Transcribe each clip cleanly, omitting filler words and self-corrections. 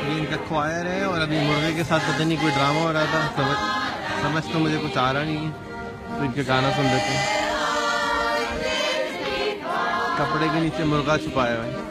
ये इनका क्वायर है और अभी मुर्गे के साथ पता नहीं कोई ड्रामा हो रहा था। समझ तो मुझे कुछ आ रहा नहीं है, तो इनके गाना सुन लेते हैं। कपड़े के नीचे मुर्गा छुपाया हुआ है।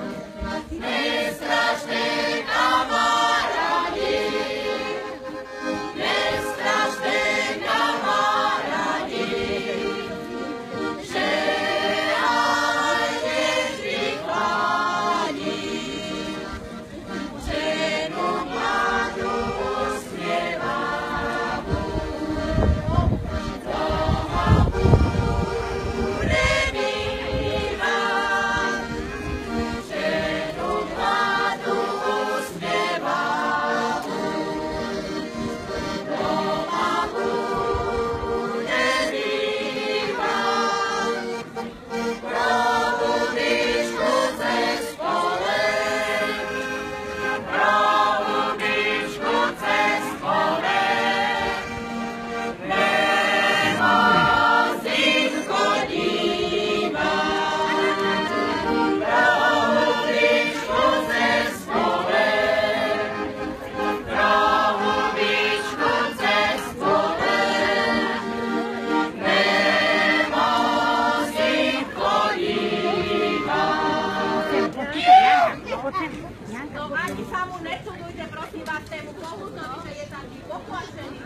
No ani sa mu nečudujte, prosím vás, tému kohútovi, že je taký poplašený.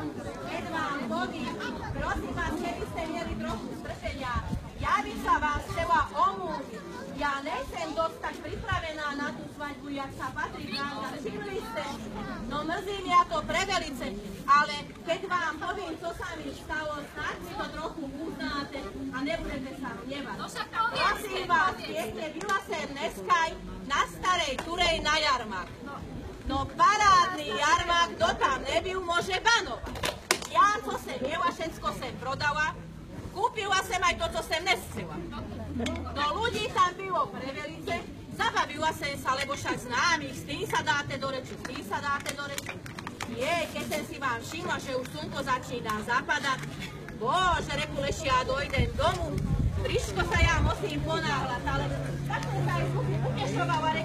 Keď vám chodí, prosím vás, keby ste mieli trochu strpenia, ja by sa vás chcela omúdiť. Ja nejsem dosť tak pripravená na tú svadbu, jak sa patrí, pravda. Všimli ste? No mrzí mňa to prevelice, ale keď vám poviem, čo sa mi stalo, snáď si to trochu uznáte a nebudete sa hnevať. Prosím vás, pekne, byla sem dneskaj na starej Turej na jarmák. No parádny jarmák, kto tam nebyl, môže banovať. Ja, co sem jela, všetko sem prodala, kúpila sem aj to, čo sem nescela. No ľudí tam bylo prevelice, zabavila sem sa, lebo však známych, s tým sa dáte do reči, s tým sa dáte do reči. Jej, keď som si vám všimla, že už slnko začína zapadať, bože, reku leši, ja dojdem domu, Priško sa ja musím ponáhľať, ale tak som sa aj utešovala.